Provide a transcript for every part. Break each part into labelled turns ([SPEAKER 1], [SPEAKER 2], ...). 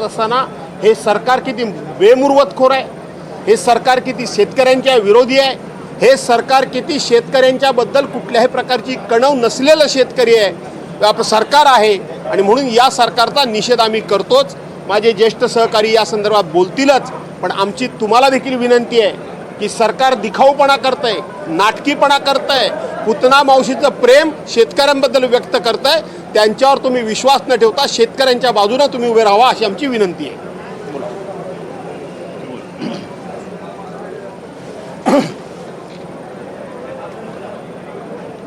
[SPEAKER 1] असताना हे सरकार किती बेमुरवतखोर आहे, हे सरकार किती शेतकऱ्यांच्या विरोधी आहे, हे सरकार किती शेतकऱ्यांच्या बद्दल कुठल्याही प्रकारची कणव नसलेलं शेतकरी आहे आपलं सरकार आहे। आणि म्हणून या सरकारचा निषेध आम्ही करतोच। माझे ज्येष्ठ सहकारी या संदर्भात बोलतीलच, पण आमची तुम्हाला देखील विनंती आहे की सरकार दिखाऊपणा करतंय, नाटकीपणा करतंय, पुतना मावशीचं प्रेम शेतकऱ्यांबद्दल व्यक्त करतंय, त्यांच्यावर तुम्ही विश्वास न ठेवता शेतकऱ्यांच्या बाजूने तुम्ही उभे राहावा अशी आमची विनंती आहे।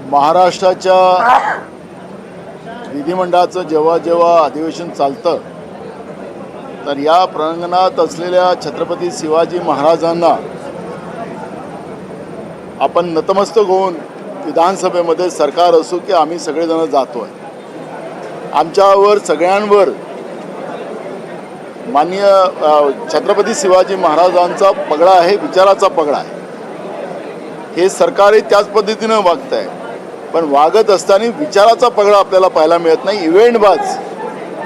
[SPEAKER 2] महाराष्ट्राच्या विधिमंडळाचं जेव्हा जेव्हा अधिवेशन चालतं तर या प्रांगणात असलेल्या छत्रपती शिवाजी महाराजांना आपण नतमस्तक होऊन विधानसभेमध्ये सरकार असो की आम्ही सगळेजण जातो आहे। आमच्यावर सगळ्यांवर माननीय छत्रपती शिवाजी महाराजांचा पगडा आहे, विचाराचा पगडा आहे। हे सरकारही त्याच पद्धतीनं वागत आहे, पण वागत असताना विचाराचा पगडा आपल्याला पाहायला मिळत नाही। इव्हेंटबाज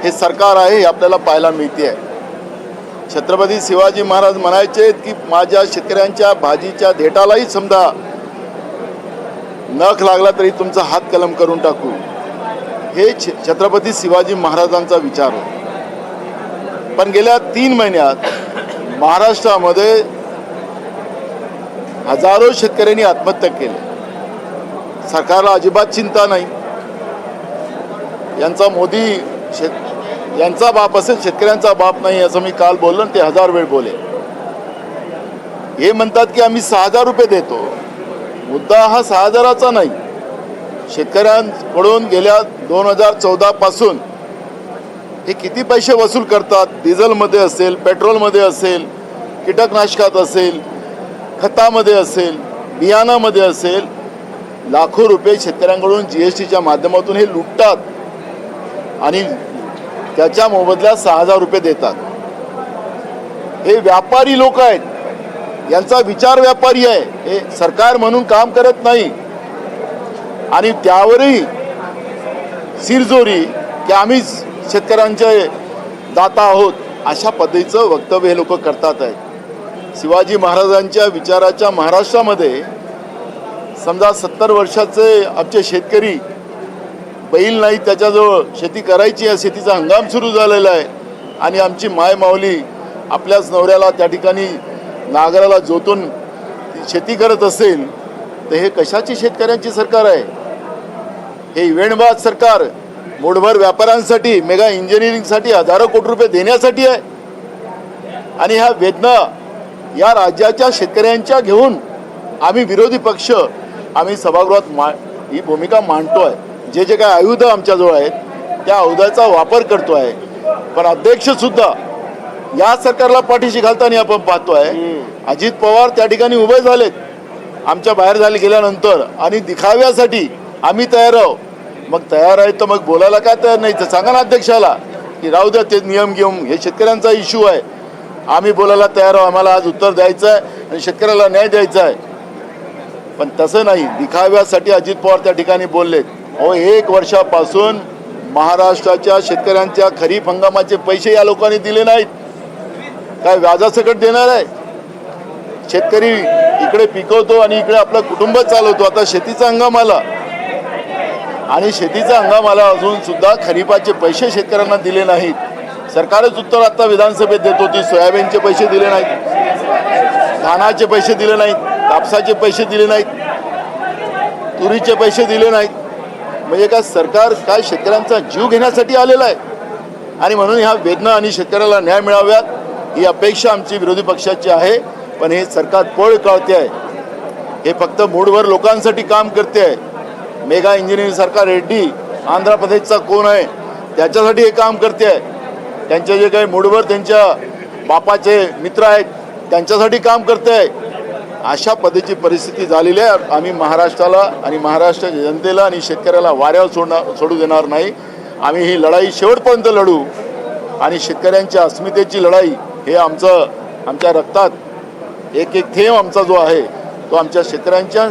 [SPEAKER 2] हे सरकार आहे हे आपल्याला पाहायला मिळते आहे। छत्रपती शिवाजी महाराज म्हणायचे की माझ्या शेतकऱ्यांच्या भाजीच्या देठालाही समजा नख लागला तरी तुमचा हात कलम करून टाकू, हे छत्रपती शिवाजी महाराजांचा विचार होता। पण गेल्या 3 महिन्यात महाराष्ट्रामध्ये हजारो शेतकऱ्यांनी आत्महत्या केली। सरकारला अजिबात चिंता नाही। यांचा मोदी यांचा बाप असेल, शेतकऱ्यांचा बाप नाही असं मी काल बोललो, ते 1000 वेळ बोले। हे म्हणतात की आम्ही 6000 रुपये देतो, मुद्दा हा 6000चा नाही। शेतकऱ्यांकडून गेल्या 2014 पासून हे किती पैसे वसूल करतात, डिझेलमध्ये असेल, पेट्रोलमध्ये असेल, कीटकनाशकात असेल, खतामध्ये असेल, बियाणामध्ये असेल, लाखो रुपये शेतकऱ्यांकडून GSTच्या माध्यमातून हे लुटतात आणि त्याच्या मोबदल्यात 6000 रुपये देतात। हे व्यापारी लोक आहेत, यांचा विचार व्यापारी आहे, हे सरकार म्हणून काम करत नाही। आणि त्यावरही शिरजोरी की आम्ही शेतकऱ्यांचे दाता आहोत अशा पद्धतीचं वक्तव्य हे लोक करतात आहेत। शिवाजी महाराजांच्या विचाराच्या महाराष्ट्रामध्ये समजा 70 वर्षाचे आमचे शेतकरी, बैल नाही त्याच्याजवळ शेती करायची आहे, शेतीचा हंगाम सुरू झालेला आहे आणि आमची माय माऊली आपल्याच नवऱ्याला त्या ठिकाणी नांगराला जोतून शेती करत असेल तर हे कशाची शेतकऱ्यांची सरकार आहे? हे इव्हेंटबाज सरकार मूठभर व्यापाऱ्यांसाठी, मेगा इंजिनिअरिंगसाठी हजारो कोटी रुपये देण्यासाठी आहे। आणि ह्या वेदना या राज्याच्या शेतकऱ्यांच्या घेऊन आम्ही विरोधी पक्ष आम्ही सभागृहात ही भूमिका मांडतो आहे। जे जे काय आयुध आमच्याजवळ आहेत त्या आयुधाचा वापर करतो आहे। पण अध्यक्ष सुद्धा या सरकारला पाठीशी घालताना आपण पाहतो आहे। अजित पवार त्या ठिकाणी उभे झालेत आमच्या बाहेर झाले गेल्यानंतर आणि दिखाव्यासाठी आम्ही तयार आहोत। मग तयार आहे तर मग बोलायला काय तयार नाही तर सांगा ना अध्यक्षाला की राहू द्या, ते नियम घेऊन, हे शेतकऱ्यांचा इश्यू आहे, आम्ही बोलायला तयार आहोत, आम्हाला आज उत्तर द्यायचं आहे आणि शेतकऱ्याला न्याय द्यायचा आहे। पण तसं नाही, दिखाव्यासाठी अजित पवार त्या ठिकाणी बोललेत। 1 वर्षापासून महाराष्ट्राच्या शेतकऱ्यांच्या खरीप हंगामाचे पैसे या लोकांनी दिले नाहीत। काय व्याजासकट देणार आहे? शेतकरी इकडे पिकवतो आणि इकडे आपलं कुटुंब चालवतो। आता शेतीचा हंगाम आला आणि शेतीचा हंगाम आला, अजून सुद्धा खरीपाचे पैसे शेतकऱ्यांना दिले नाहीत। सरकारच उत्तर आता विधानसभेत देत होती, सोयाबीनचे पैसे दिले नाहीत, धानाचे पैसे दिले नाहीत, कापसाचे पैसे दिले नाहीत, तुरीचे पैसे दिले नाहीत। म्हणजे काय सरकार काय शेतकऱ्यांचा जीव घेण्यासाठी आलेला आहे? आणि म्हणून ह्या वेदना आणि शेतकऱ्याला न्याय मिळाव्यात ही अपेक्षा आमची विरोधी पक्षाची आहे। पण हे सरकार पळ काढते आहे, हे फक्त मूठभर लोकांसाठी काम करते आहे। मेगा इंजिनिअरिंग सरकार रेड्डी आंध्र प्रदेशचा कोण आहे त्याच्यासाठी हे काम करते आहे। त्यांचे जे काही मूठभर त्यांच्या बापाचे मित्र आहेत त्यांच्यासाठी काम करते आहे। अशा पद्धतीची परिस्थिती झालेली आहे। आम्ही महाराष्ट्राला आणि महाराष्ट्राच्या जनतेला आणि शेतकऱ्याला वाऱ्यावर सोडू देणार नाही। आम्ही ही लढाई शेवटपर्यंत लढू आणि शेतकऱ्यांच्या अस्मितेची लढाई हे आमच्या रक्तात एक एक थेंब आमचा जो आहे तो आमच्या शेतकऱ्यांच्या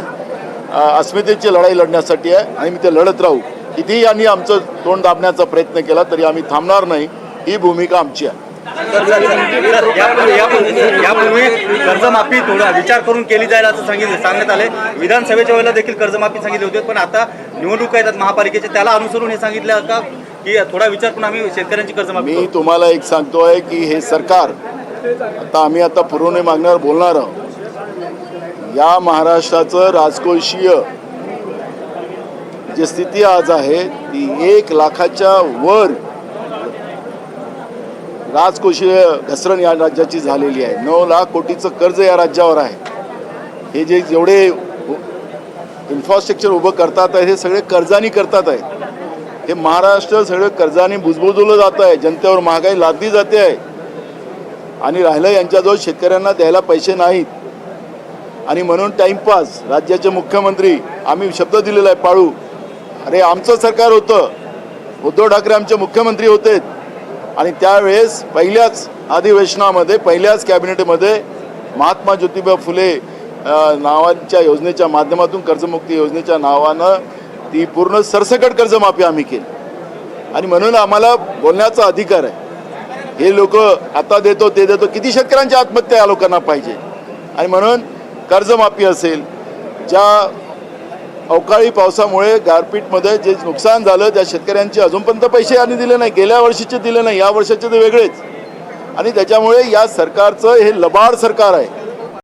[SPEAKER 2] अस्मितेची लढाई लढण्यासाठी आहे आणि मी ते लढत राहू। कितीही यांनी आमचं तोंड दाबण्याचा प्रयत्न केला तरी आम्ही थांबणार नाही, ही भूमिका आमची आहे।
[SPEAKER 3] यापूर्वी कर्जमाफी थोडा विचार करून केली जाईल असं सांगण्यात आले. विधानसभेच्या वेळेला देखील कर्जमाफी सांगितली होती, पण आता निवडणूक येतात महापालिकेचे, त्याला अनुसरून हे सांगितलं का की थोडा विचार करून आम्ही शेतकऱ्यांची कर्जमाफी
[SPEAKER 2] मी तुम्हाला एक सांगतोय की हे सरकार आता पुरवणी मागण्यावर बोलणार आहोत. या महाराष्ट्राचं राजकोषीय जी स्थिती आज आहे ती 1 लाखाच्या वर राजकोषीय घसरण या राज्याची झालेली आहे. 9 लाख कोटीचं कर्ज या राज्यावर आहे. हे जेवढे इन्फ्रास्ट्रक्चर उभं करतात आहे हे सगळे कर्जानी करतात आहे. हे महाराष्ट्र सगळं कर्जाने बुजबुजवलं जात आहे. जनतेवर महागाई लादली जाते आहे आणि राहिलं यांच्याजवळ शेतकऱ्यांना द्यायला पैसे नाहीत आणि म्हणून टाइमपास. राज्याचे मुख्यमंत्री आम्ही शब्द दिलेला आहे पाळू. अरे आमचं सरकार होतं, उद्धव ठाकरे आमचे मुख्यमंत्री होते आणि त्यावेळेस पहिल्याच अधिवेशनामध्ये पहिल्याच कॅबिनेटमध्ये महात्मा ज्योतिबा फुले नावाच्या योजनेच्या माध्यमातून कर्जमुक्ती योजनेच्या नावानं ती पूर्ण सरसकट कर्जमाफी आम्ही केली आणि म्हणून आम्हाला बोलण्याचा अधिकार आहे. हे लोक आता देतो ते देतो, किती शेतकऱ्यांची आत्महत्या या लोकांना पाहिजे. आणि म्हणून कर्जमाफी असेल, ज्या अवकाळी पावसामुळे गारपीटमध्ये जे नुकसान झालं त्या शेतकऱ्यांचे अजूनपर्यंत पैसे यांनी दिले नाही. गेल्या वर्षीचे दिले नाही, या वर्षाचे ते वेगळेच. आणि त्याच्यामुळे या सरकारचं हे लबाड सरकार आहे.